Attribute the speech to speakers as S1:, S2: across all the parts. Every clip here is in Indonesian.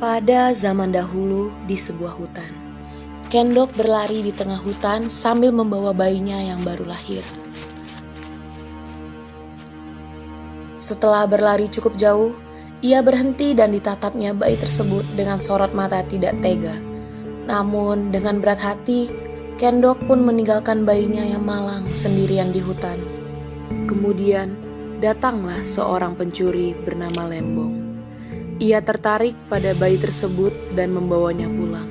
S1: Pada zaman dahulu di sebuah hutan, Kendok berlari di tengah hutan sambil membawa bayinya yang baru lahir. Setelah berlari cukup jauh, ia berhenti dan ditatapnya bayi tersebut dengan sorot mata tidak tega. Namun dengan berat hati, Kendok pun meninggalkan bayinya yang malang sendirian di hutan. Kemudian datanglah seorang pencuri bernama Lembong. Ia tertarik pada bayi tersebut dan membawanya pulang.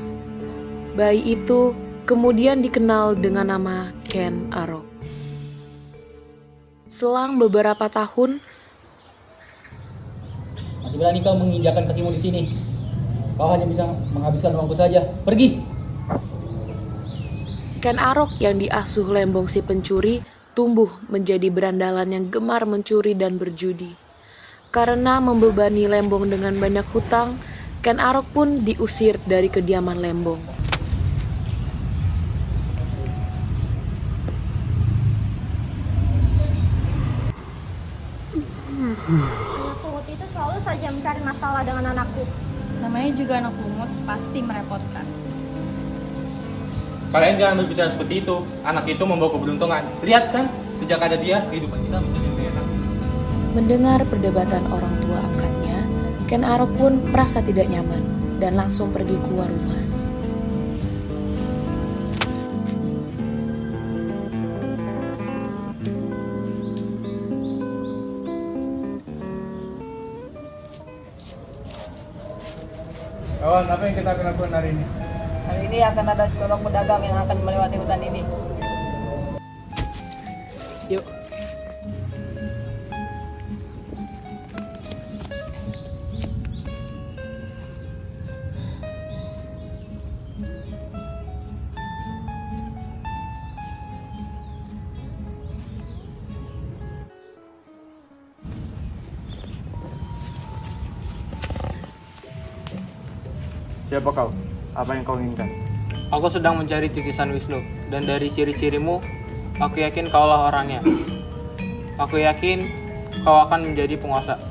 S1: Bayi itu kemudian dikenal dengan nama Ken Arok. Selang beberapa tahun,
S2: masih berani kau menginjakan kakimu di sini? Kau hanya bisa menghabiskan waktu saja. Pergi!
S1: Ken Arok yang diasuh Lembong si pencuri tumbuh menjadi berandalan yang gemar mencuri dan berjudi. Karena membebani Lembong dengan banyak hutang, Ken Arok pun diusir dari kediaman Lembong.
S3: Anak pungut itu selalu saja mencari masalah dengan anakku.
S4: Namanya juga anak pungut, pasti merepotkan.
S5: Kalian jangan berbicara seperti itu. Anak itu membawa keberuntungan. Lihat kan, sejak ada dia, kehidupan kita menjadi lebih enak.
S1: Mendengar perdebatan orang tua angkatnya, Ken Arok pun merasa tidak nyaman dan langsung pergi keluar rumah.
S5: Kawan, apa yang kita akan lakukan hari ini?
S6: Hari ini akan ada sekelompok pedagang yang akan melewati hutan ini.
S1: Yuk.
S5: Siapa kau? Apa yang kau inginkan?
S7: Aku sedang mencari titisan Wisnu, dan dari ciri-cirimu, aku yakin kaulah orangnya. Aku yakin kau akan menjadi penguasa.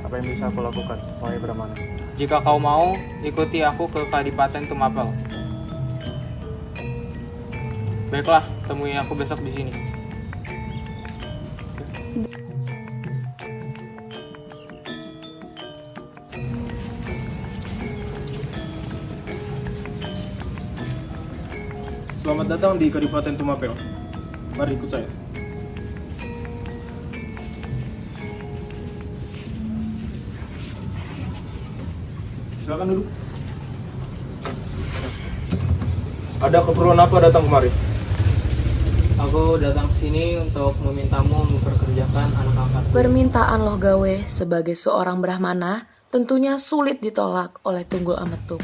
S5: Apa yang bisa aku lakukan, wahai Brahmana?
S7: Jika kau mau, ikuti aku ke Kadipaten Tumapel. Baiklah, temui aku besok di sini.
S5: Selamat datang di Kadipaten Tumapel. Mari ikut saya. Silakan duduk. Ada keperluan apa datang kemari?
S7: Aku datang sini untuk memintamu memperkerjakan anak angkatku.
S1: Permintaan Loh Gawe sebagai seorang Brahmana tentunya sulit ditolak oleh Tunggul Ametung.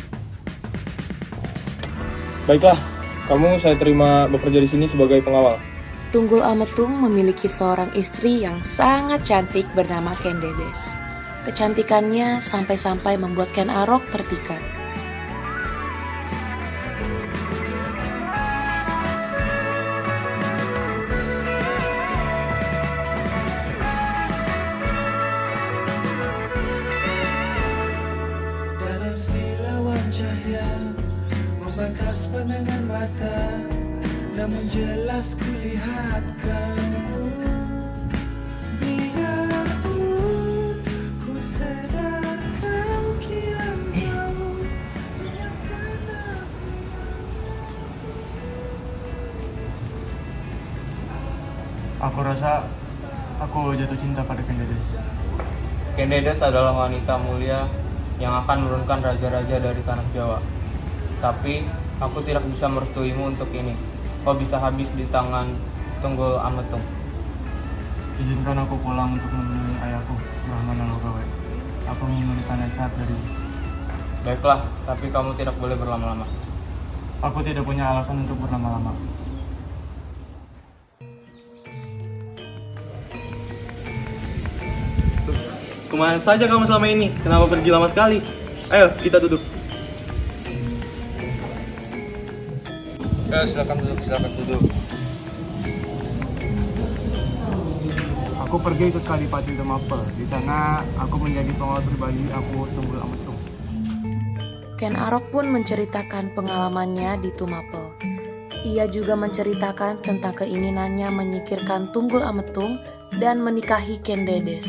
S5: Baiklah, kamu saya terima bekerja di sini sebagai pengawal.
S1: Tunggul Ametung memiliki seorang istri yang sangat cantik bernama Kendedes. Kecantikannya sampai-sampai membuat Ken Arok terpikat.
S8: Dalam silauan cahaya membakas pandangan mata, namun jelas kulihat kamu. Biarpun ku sadar kau kian jauh, menyangkan aku.
S5: Aku rasa aku jatuh cinta pada Kendedes.
S7: Kendedes adalah wanita mulia yang akan menurunkan raja-raja dari tanah Jawa. Tapi aku tidak bisa merestuimu untuk ini. Kau bisa habis di tangan Tunggul Ametung.
S5: Izinkan aku pulang untuk menemui ayahku, Brahmana Loh Gawe. Aku menginginkan nasihat darimu.
S7: Baiklah, tapi kamu tidak boleh berlama-lama.
S5: Aku tidak punya alasan untuk berlama-lama. Kemana saja kamu selama ini? Kenapa pergi lama sekali? Ayo, kita duduk. Silakan duduk. Aku pergi ke Kadipaten Tumapel. Di sana aku menjadi pengawal pribadi aku Tunggul Ametung.
S1: Ken Arok pun menceritakan pengalamannya di Tumapel. Ia juga menceritakan tentang keinginannya menyingkirkan Tunggul Ametung dan menikahi Ken Dedes.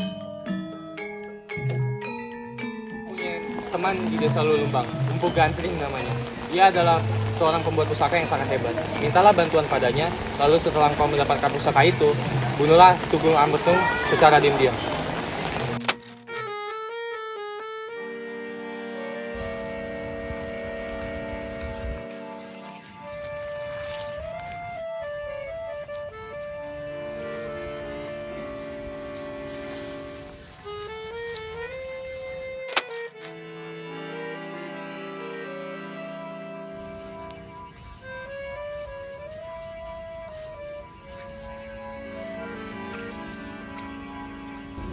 S7: Punya teman di desa Lulumbang, Empu Gantring namanya. Ia adalah seorang pembuat pusaka yang sangat hebat. Mintalah bantuan padanya, lalu setelah engkau mendapatkan pusaka itu, bunuhlah Tunggul Ametung secara diam-diam.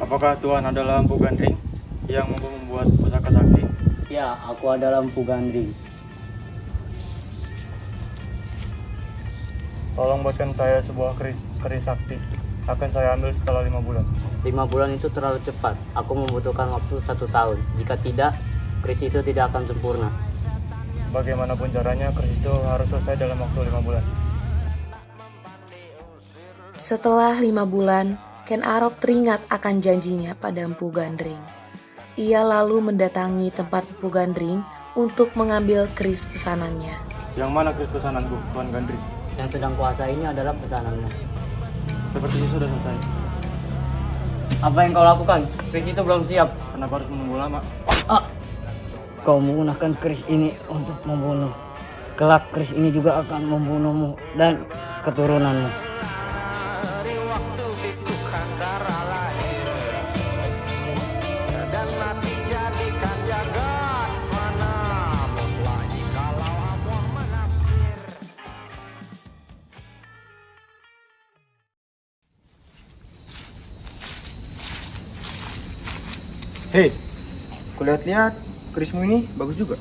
S5: Apakah Tuhan adalah Empu Gandring yang mampu membuat pusaka sakti?
S6: Ya, aku adalah Empu Gandring.
S5: Tolong buatkan saya sebuah keris sakti. Akan saya ambil setelah 5 bulan.
S6: 5 bulan itu terlalu cepat. Aku membutuhkan waktu 1 tahun. Jika tidak, keris itu tidak akan sempurna.
S5: Bagaimanapun caranya, keris itu harus selesai dalam waktu 5 bulan.
S1: Setelah 5 bulan, Ken Arok teringat akan janjinya pada Empu Gandring. Ia lalu mendatangi tempat Empu Gandring untuk mengambil keris pesanannya.
S5: Yang mana keris pesananku, Tuan Gandring?
S6: Yang sedang kuasa ini adalah pesananmu.
S5: Sepertinya sudah selesai.
S6: Apa yang kau lakukan? Keris itu belum siap.
S5: Kenapa harus menunggu lama?
S6: Kau menggunakan keris ini untuk membunuh. Kelak keris ini juga akan membunuhmu dan keturunanmu.
S5: Hei, kulihat-lihat kerismu ini bagus juga.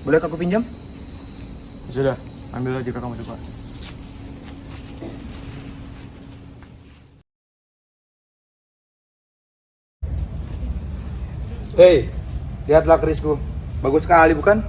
S5: Boleh aku pinjam? Sudah, ambil jika kamu suka.
S9: Hei, lihatlah kerisku. Bagus sekali, bukan?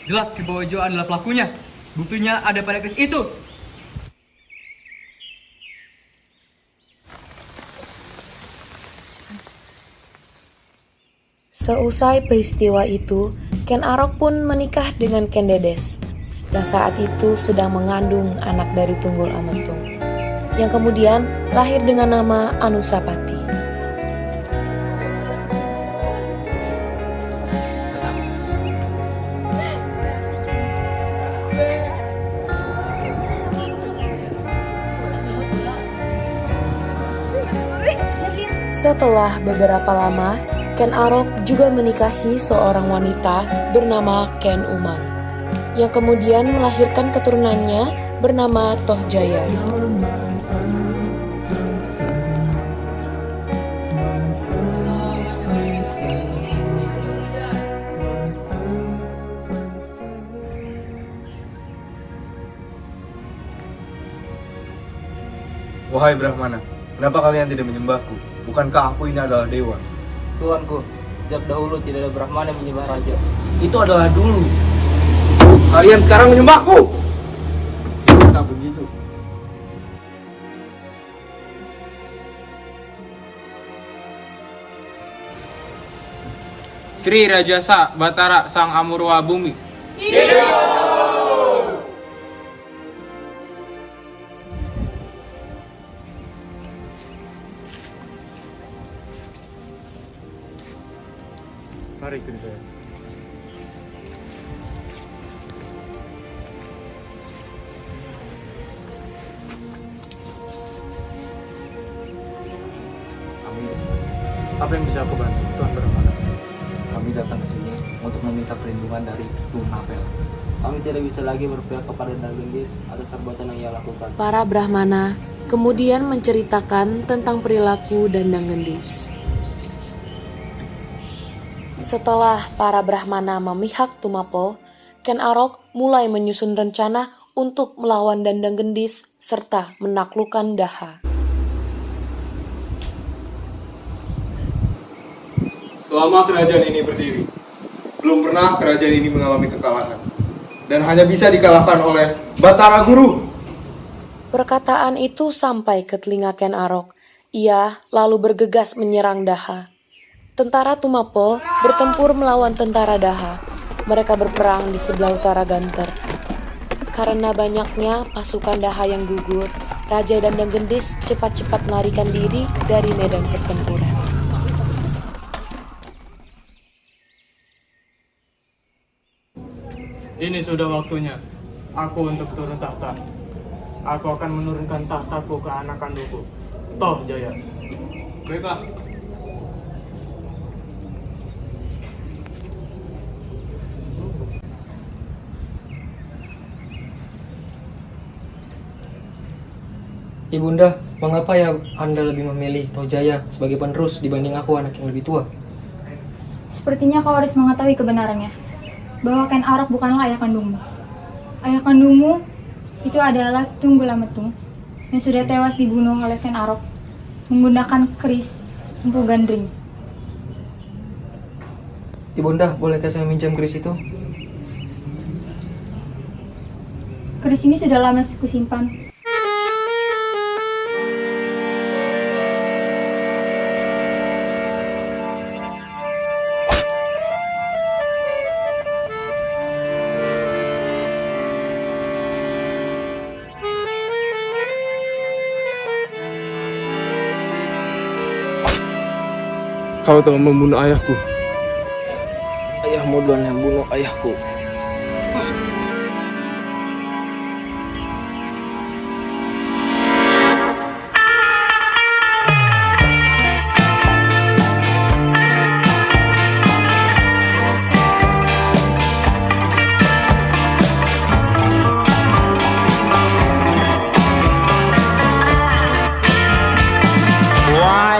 S2: Jelas Kibojo adalah pelakunya. Buktinya ada pada keris itu.
S1: Seusai peristiwa itu, Ken Arok pun menikah dengan Ken Dedes, dan saat itu sedang mengandung anak dari Tunggul Ametung, yang kemudian lahir dengan nama Anusapati. Setelah beberapa lama, Ken Arok juga menikahi seorang wanita bernama Ken Umang, yang kemudian melahirkan keturunannya bernama Toh Jaya.
S9: Wahai Brahmana, kenapa kalian tidak menyembahku? Bukankah aku ini adalah dewa?
S2: Tuanku, sejak dahulu tidak ada Brahmana yang menyembah raja.
S9: Itu adalah dulu. Kalian sekarang menyembahku! Bisa begitu.
S7: Sri Rajasa Batara Sang Amurwa Bumi.
S5: Mari ikuti saya. Apa yang bisa aku bantu, Tuan Brahmana?
S2: Kami datang ke sini untuk meminta perlindungan dari Tuan Napel. Kami tidak bisa lagi berpihak kepada Danggendis atas perbuatan yang ia lakukan.
S1: Para Brahmana kemudian menceritakan tentang perilaku Dandang Gendis. Setelah para Brahmana memihak Tumapel, Ken Arok mulai menyusun rencana untuk melawan Dandang Gendis serta menaklukkan Daha.
S9: Selama kerajaan ini berdiri, belum pernah kerajaan ini mengalami kekalahan. Dan hanya bisa dikalahkan oleh Batara Guru.
S1: Perkataan itu sampai ke telinga Ken Arok. Ia lalu bergegas menyerang Daha. Tentara Tumapel bertempur melawan tentara Daha. Mereka berperang di sebelah utara Ganter. Karena banyaknya pasukan Daha yang gugur, Raja Dandang Gendis cepat-cepat melarikan diri dari medan pertempuran.
S7: Ini sudah waktunya aku untuk turun tahta. Aku akan menurunkan tahtaku ke anak kandungku, Toh Jaya. Baiklah.
S2: Ibunda, mengapa ya Anda lebih memilih Tojaya sebagai penerus dibanding aku, anak yang lebih tua?
S10: Sepertinya kau harus mengetahui kebenarannya, bahwa Ken Arok bukanlah ayah kandungmu. Ayah kandungmu itu adalah Tunggul Ametung yang sudah tewas dibunuh oleh Ken Arok menggunakan keris Empu Gandring.
S2: Ibunda, bolehkah saya minjam keris itu?
S10: Keris ini sudah lama kusimpan.
S9: Kau telah membunuh ayahku.
S6: Ayahmu duluan yang bunuh ayahku.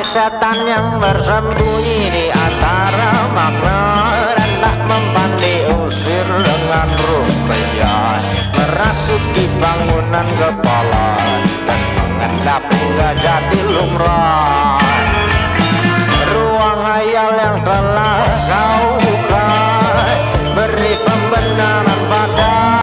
S11: Setan yang bersembunyi di antara makna dan tak mempan diusir dengan ruqyah, merasuki bangunan kepala dan mengendap hingga jadi lumrah. Ruang hayal yang telah